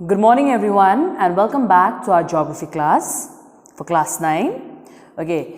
Good morning everyone and welcome back to our geography class for class 9. Okay,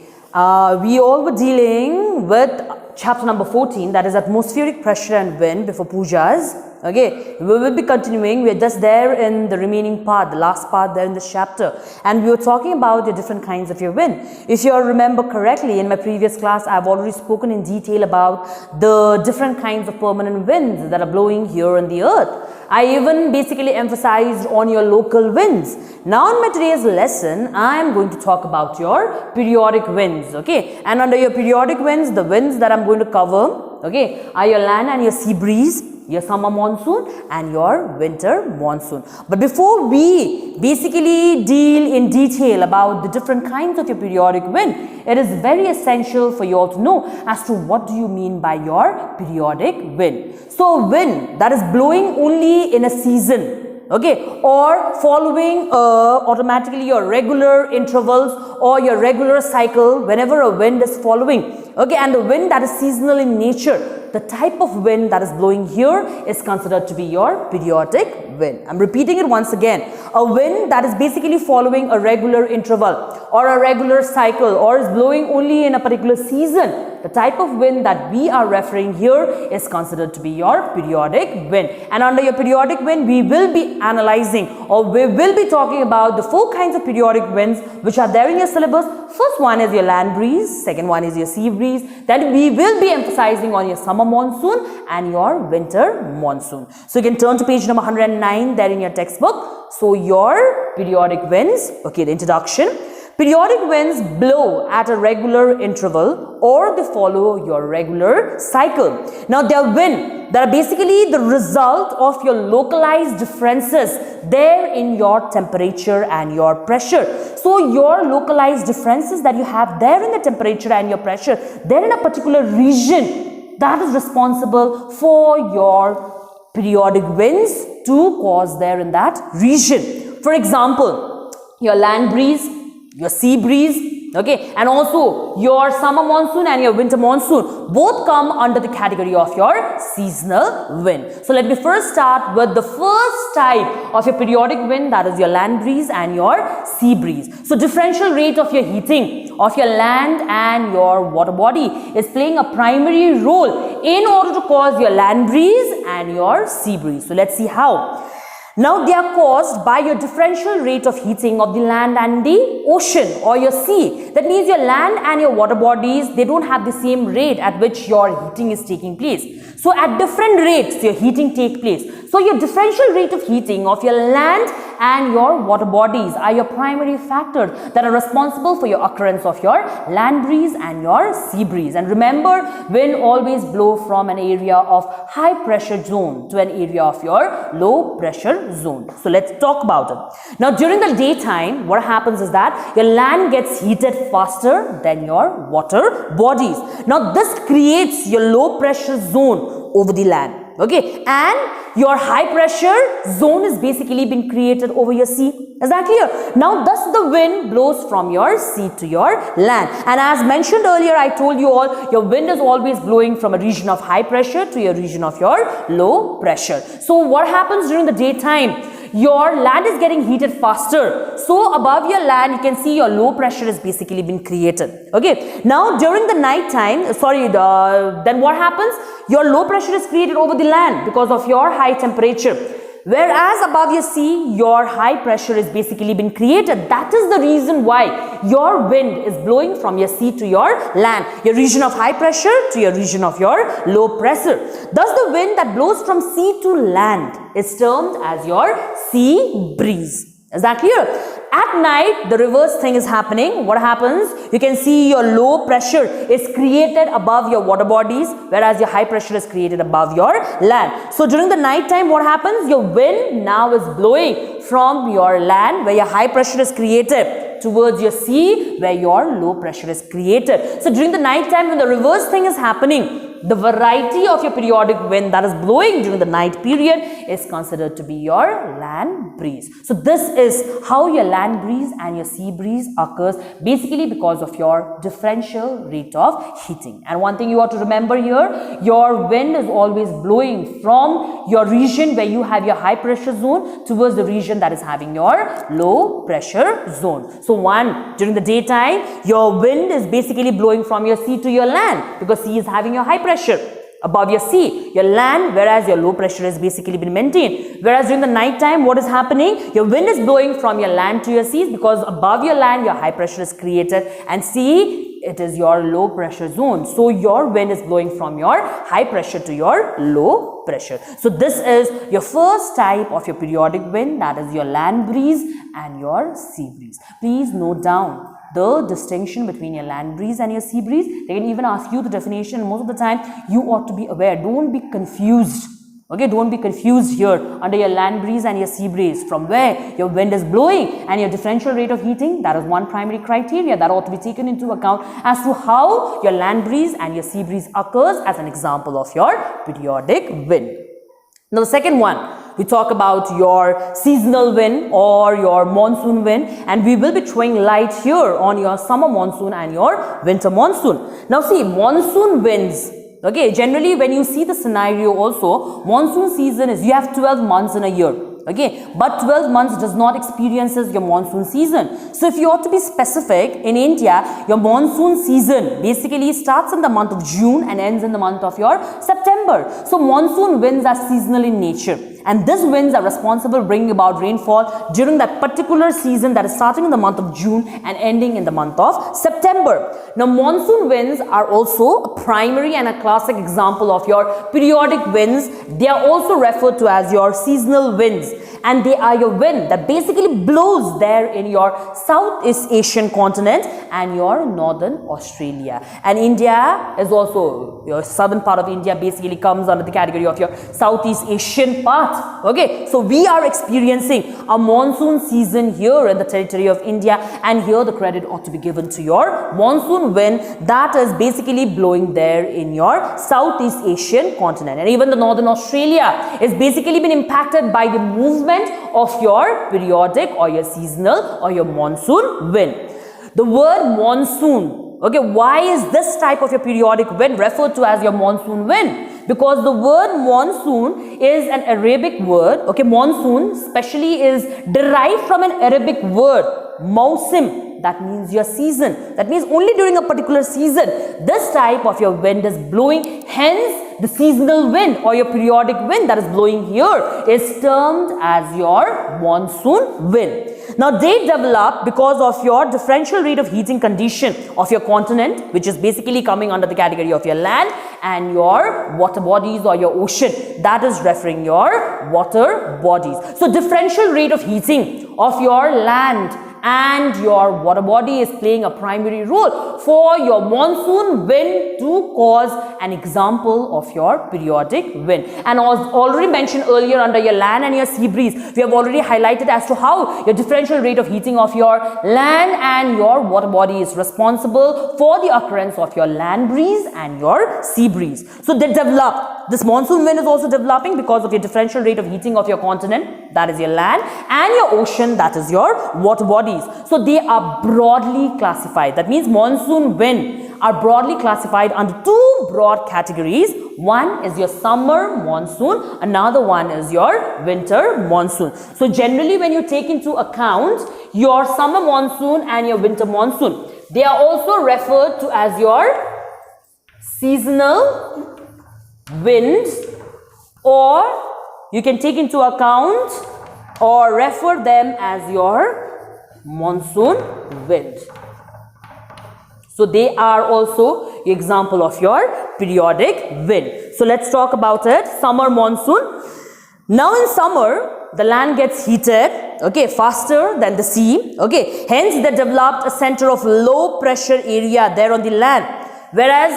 we all were dealing with chapter number 14, that is atmospheric pressure and wind before pujas. Okay, we will be continuing. We are just there in the remaining part, the last part there in this chapter, and we were talking about the different kinds of your wind. If you remember correctly, in my previous class I've already spoken in detail about the different kinds of permanent winds that are blowing here on the earth. I even basically emphasized on your local winds. Now in my today's lesson, I am going to talk about your periodic winds, okay? And under your periodic winds, the winds that I'm going to cover, okay, are your land and your sea breeze, your summer monsoon and your winter monsoon. But before we basically deal in detail about the different kinds of your periodic wind, it is very essential for you all to know as to what do you mean by your periodic wind. So wind that is blowing only in a season, okay, or following automatically your regular intervals or your regular cycle whenever a wind is following, okay, and the wind that is seasonal in nature. The type of wind that is blowing here is considered to be your periodic wind. I'm repeating it once again. A wind that is basically following a regular interval or a regular cycle or is blowing only in a particular season. The type of wind that we are referring here is considered to be your periodic wind. And under your periodic wind, we will be analyzing or we will be talking about the 4 kinds of periodic winds which are there in your syllabus. First one is your land breeze, second one is your sea breeze. Then we will be emphasizing on your summer monsoon and your winter monsoon. So you can turn to page number 109 there in your textbook. So your periodic winds, okay, the introduction. Periodic winds blow at a regular interval or they follow your regular cycle. Now they are wind that are basically the result of your localized differences there in your temperature and your pressure. So your localized differences that you have there in the temperature and your pressure, they're in a particular region that is responsible for your periodic winds to cause there in that region. For example, your land breeze, your sea breeze, okay, and also your summer monsoon and your winter monsoon both come under the category of your seasonal wind. So let me first start with the first type of your periodic wind, that is your land breeze and your sea breeze. So differential rate of your heating of your land and your water body is playing a primary role in order to cause your land breeze and your sea breeze. So let's see how. Now they are caused by your differential rate of heating of the land and the ocean or your sea. That means your land and your water bodies, they don't have the same rate at which your heating is taking place. So at different rates your heating takes place. So your differential rate of heating of your land and your water bodies are your primary factors that are responsible for your occurrence of your land breeze and your sea breeze. And remember, wind always blow from an area of high pressure zone to an area of your low pressure zone. So let's talk about it. Now during the daytime, what happens is that your land gets heated faster than your water bodies. Now this creates your low pressure zone over the land. Okay, and your high pressure zone is basically being created over your sea. Is that clear? Now thus the wind blows from your sea to your land, and as mentioned earlier, I told you all, your wind is always blowing from a region of high pressure to a region of your low pressure. So what happens during the daytime? Your land is getting heated faster. So above your land, you can see your low pressure is basically been created. Okay. Now during the night time, then what happens? Your low pressure is created over the land because of your high temperature. Whereas above your sea, your high pressure is basically been created. That is the reason why your wind is blowing from your sea to your land, your region of high pressure to your region of your low pressure. Thus the wind that blows from sea to land is termed as your sea breeze. Is that clear? At night, the reverse thing is happening. What happens? You can see your low pressure is created above your water bodies, whereas your high pressure is created above your land. So during the night time, what happens? Your wind now is blowing from your land, where your high pressure is created, towards your sea, where your low pressure is created. So during the night time, when the reverse thing is happening, the variety of your periodic wind that is blowing during the night period is considered to be your land breeze. So this is how your land breeze and your sea breeze occurs, basically because of your differential rate of heating. And one thing you have to remember here, your wind is always blowing from your region where you have your high pressure zone towards the region that is having your low pressure zone. So during the daytime, your wind is basically blowing from your sea to your land, because sea is having your high pressure above your sea, your land, whereas your low pressure has basically been maintained. Whereas during the night time, what is happening? Your wind is blowing from your land to your seas, because above your land your high pressure is created, and sea, it is your low pressure zone. So your wind is blowing from your high pressure to your low pressure. So this is your first type of your periodic wind, that is your land breeze and your sea breeze. Please note down the distinction between your land breeze and your sea breeze. They can even ask you the definition. Most of the time you ought to be aware. Don't be confused. Okay, don't be confused here under your land breeze and your sea breeze, from where your wind is blowing and your differential rate of heating. That is one primary criteria that ought to be taken into account as to how your land breeze and your sea breeze occurs as an example of your periodic wind. Now the second one, we talk about your seasonal wind or your monsoon wind, and we will be throwing light here on your summer monsoon and your winter monsoon. Now see, monsoon winds, okay, generally when you see the scenario also, monsoon season is, you have 12 months in a year. Okay, but 12 months does not experiences your monsoon season. So if you ought to be specific, in India, your monsoon season basically starts in the month of June and ends in the month of your September. So monsoon winds are seasonal in nature, and these winds are responsible for bringing about rainfall during that particular season that is starting in the month of June and ending in the month of September. Now monsoon winds are also a primary and a classic example of your periodic winds. They are also referred to as your seasonal winds, and they are your wind that basically blows there in your Southeast Asian continent and your northern Australia. And India is also, your southern part of India basically comes under the category of your Southeast Asian part. Okay, so we are experiencing a monsoon season here in the territory of India, and here the credit ought to be given to your monsoon wind that is basically blowing there in your Southeast Asian continent. And even the northern Australia is basically been impacted by the movement of your periodic or your seasonal or your monsoon wind. The word monsoon, okay, why is this type of your periodic wind referred to as your monsoon wind? Because the word monsoon is an Arabic word. Okay, monsoon especially is derived from an Arabic word, mausim. That means your season. That means only during a particular season this type of your wind is blowing. Hence the seasonal wind or your periodic wind that is blowing here is termed as your monsoon wind. Now they develop because of your differential rate of heating condition of your continent, which is basically coming under the category of your land, and your water bodies or your ocean, that is referring your water bodies. So differential rate of heating of your land and your water body is playing a primary role for your monsoon wind to cause an example of your periodic wind. And as already mentioned earlier, under your land and your sea breeze, we have already highlighted as to how your differential rate of heating of your land and your water body is responsible for the occurrence of your land breeze and your sea breeze. So they develop, this monsoon wind is also developing because of your differential rate of heating of your continent, that is your land, and your ocean, that is your water bodies. So they are broadly classified. That means monsoon wind are broadly classified under two broad categories. One is your summer monsoon, another one is your winter monsoon. So generally when you take into account your summer monsoon and your winter monsoon, they are also referred to as your seasonal winds, or you can take into account or refer them as your monsoon wind. So they are also the example of your periodic wind. So let's talk about it. Summer monsoon. Now in summer, the land gets heated, okay, faster than the sea, okay. Hence they developed a center of low pressure area there on the land, whereas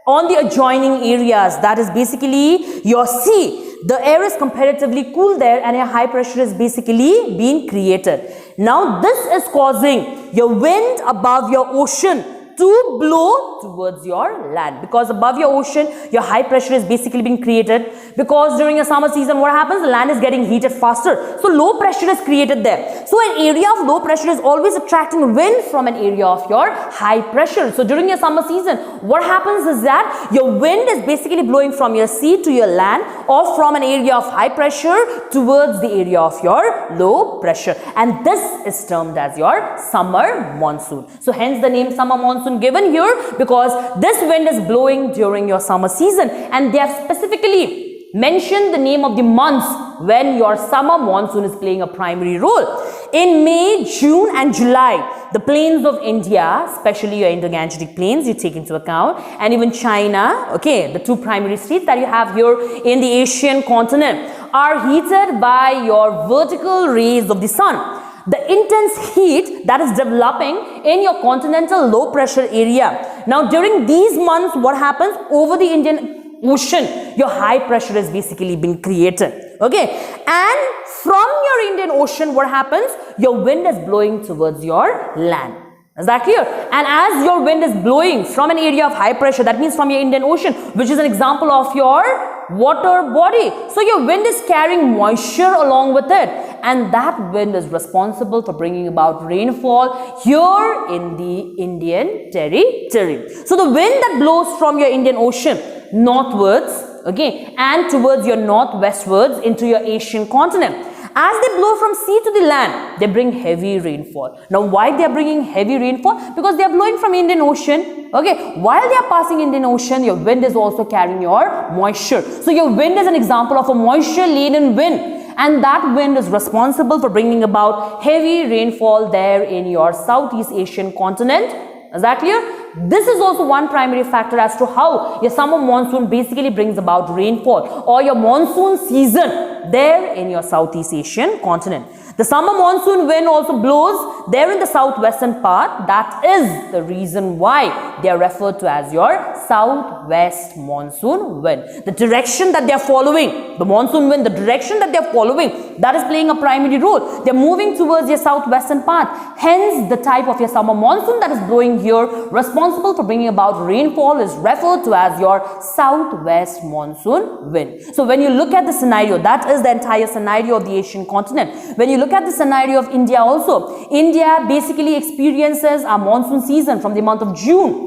on the adjoining areas, that is basically your sea, the air is comparatively cool there and a high pressure is basically being created. Now this is causing your wind above your ocean to blow towards your land, because above your ocean your high pressure is basically being created, because during a summer season what happens, the land is getting heated faster, so low pressure is created there. So an area of low pressure is always attracting wind from an area of your high pressure. So during your summer season what happens is that your wind is basically blowing from your sea to your land, or from an area of high pressure towards the area of your low pressure, and this is termed as your summer monsoon. So hence the name summer monsoon given here, because this wind is blowing during your summer season, and they have specifically mentioned the name of the months when your summer monsoon is playing a primary role. In May, June and July, the plains of India, especially your Indo-Gangetic plains, you take into account, and even China, okay, the two primary states that you have here in the Asian continent, are heated by your vertical rays of the sun. The intense heat that is developing in your continental low pressure area. Now during these months what happens, over the Indian Ocean your high pressure is basically been created, okay, and from your Indian Ocean what happens, your wind is blowing towards your land. Is that clear? And as your wind is blowing from an area of high pressure, that means from your Indian Ocean, which is an example of your water body, so your wind is carrying moisture along with it, and that wind is responsible for bringing about rainfall here in the Indian territory. So the wind that blows from your Indian Ocean northwards, okay, and towards your northwestwards into your Asian continent, as they blow from sea to the land, they bring heavy rainfall. Now why they are bringing heavy rainfall? Because they are blowing from Indian Ocean, okay. While they are passing Indian Ocean, your wind is also carrying your moisture. So your wind is an example of a moisture laden wind, and that wind is responsible for bringing about heavy rainfall there in your Southeast Asian continent. Is that clear? This is also one primary factor as to how your summer monsoon basically brings about rainfall, or your monsoon season there in your Southeast Asian continent. The summer monsoon wind also blows there in the southwestern part. That is the reason why they are referred to as your southwest monsoon wind. The direction that they are following, the monsoon wind, the direction that they are following, that is playing a primary role. They are moving towards your southwestern part. Hence, the type of your summer monsoon that is blowing here, responsible for bringing about rainfall, is referred to as your southwest monsoon wind. So when you look at the scenario, that is the entire scenario of the Asian continent. When you look at the scenario of India also, India basically experiences a monsoon season from the month of June.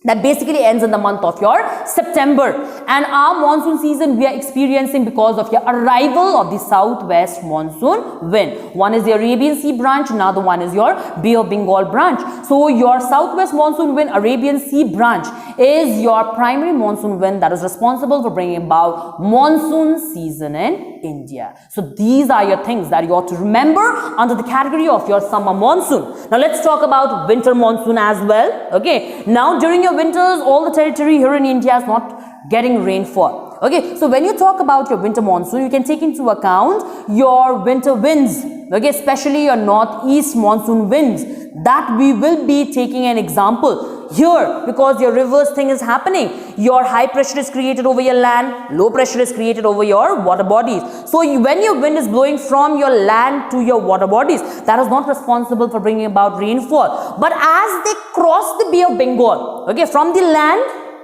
That basically ends in the month of your September, and our monsoon season we are experiencing because of your arrival of the southwest monsoon wind. One is the Arabian Sea branch, another one is your Bay of Bengal branch. So your southwest monsoon wind, Arabian Sea branch, is your primary monsoon wind that is responsible for bringing about monsoon season in India. So these are your things that you ought to remember under the category of your summer monsoon. Now let's talk about winter monsoon as well. Okay, now during your winters, all the territory here in India is not getting rainfall. Okay, so when you talk about your winter monsoon, you can take into account your winter winds, okay, especially your northeast monsoon winds, that we will be taking an example here, because your reverse thing is happening. Your high pressure is created over your land, low pressure is created over your water bodies. So when your wind is blowing from your land to your water bodies, that is not responsible for bringing about rainfall. But as they cross the Bay of Bengal, okay, from the land,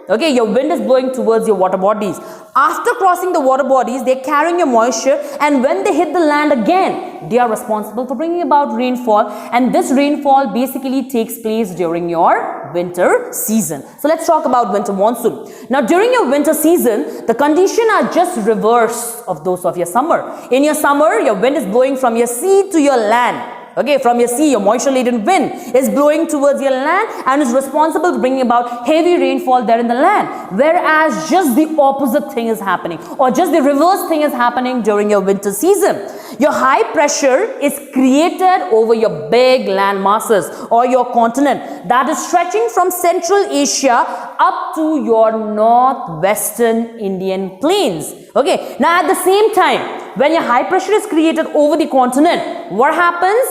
okay, your wind is blowing towards your water bodies. After crossing the water bodies, they are carrying your moisture, and when they hit the land again, they are responsible for bringing about rainfall, and this rainfall basically takes place during your winter season. So let's talk about winter monsoon. Now during your winter season, the conditions are just reverse of those of your summer. In your summer, your wind is blowing from your sea to your land. Okay, from your sea, your moisture-laden wind is blowing towards your land and is responsible for bringing about heavy rainfall there in the land. Whereas just the opposite thing is happening, or just the reverse thing is happening during your winter season. Your high pressure is created over your big land masses or your continent that is stretching from Central Asia up to your northwestern Indian plains. Okay, now at the same time, when your high pressure is created over the continent, what happens?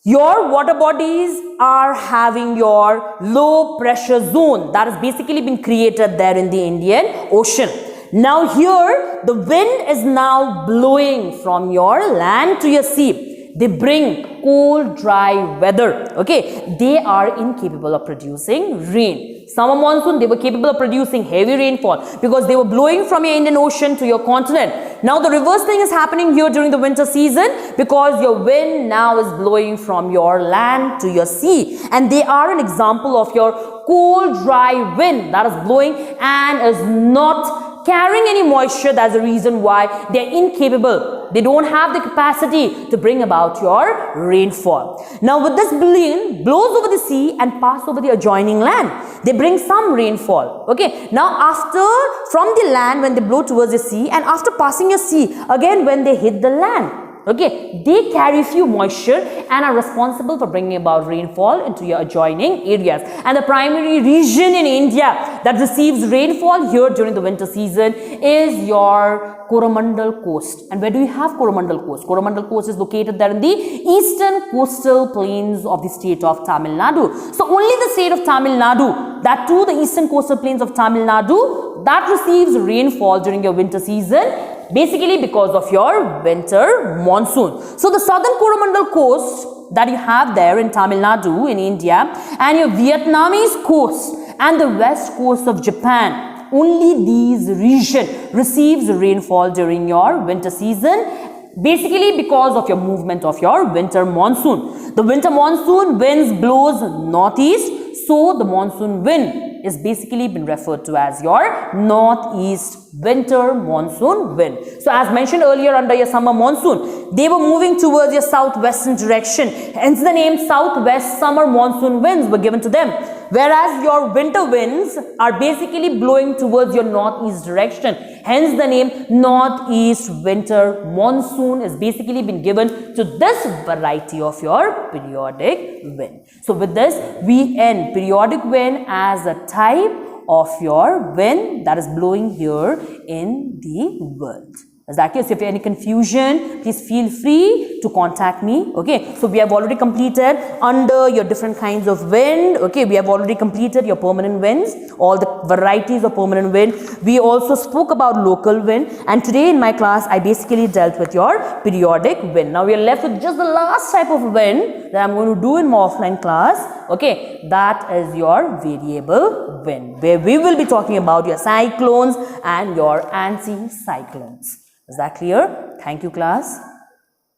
Your water bodies are having your low pressure zone that has basically been created there in the Indian Ocean. Now here, the wind is now blowing from your land to your sea. They bring cold, dry weather. Okay, they are incapable of producing rain. Summer monsoon, they were capable of producing heavy rainfall because they were blowing from your Indian Ocean to your continent. Now the reverse thing is happening here during the winter season because your wind now is blowing from your land to your sea, and they are an example of your cold, dry wind that is blowing and is not carrying any moisture. That's the reason why they're incapable. They don't have the capacity to bring about your rainfall. Now with this wind blows over the sea and pass over the adjoining land, they bring some rainfall. Okay, now after from the land when they blow towards the sea, and after passing your sea, again when they hit the land, okay, they carry few moisture and are responsible for bringing about rainfall into your adjoining areas. And the primary region in India that receives rainfall here during the winter season is your Coromandel coast. And where do we have Coromandel coast? Coromandel coast is located there in the eastern coastal plains of the state of Tamil Nadu. So only the state of Tamil Nadu, that too the eastern coastal plains of Tamil Nadu, that receives rainfall during your winter season, basically because of your winter monsoon. So the southern Coromandel coast that you have there in Tamil Nadu in India, and your Vietnamese coast and the west coast of Japan, only these region receives rainfall during your winter season, basically because of your movement of your winter monsoon. The winter monsoon winds blows northeast, so the monsoon wind is basically been referred to as your northeast winter monsoon wind. So as mentioned earlier, under your summer monsoon, they were moving towards your southwestern direction, hence the name southwest summer monsoon winds were given to them. Whereas your winter winds are basically blowing towards your northeast direction, hence the name northeast winter monsoon is basically been given to this variety of your periodic wind. So with this, we end periodic wind as a type of your wind that is blowing here in the world. Is that clear? So if you have any confusion, please feel free to contact me. Okay, so we have already completed under your different kinds of wind. Okay, we have already completed your permanent winds, all the varieties of permanent wind. We also spoke about local wind, and today in my class I basically dealt with your periodic wind. Now we are left with just the last type of wind that I'm going to do in my offline class. Okay, that is your variable wind, where we will be talking about your cyclones and your anticyclones. Is that clear? Thank you, class.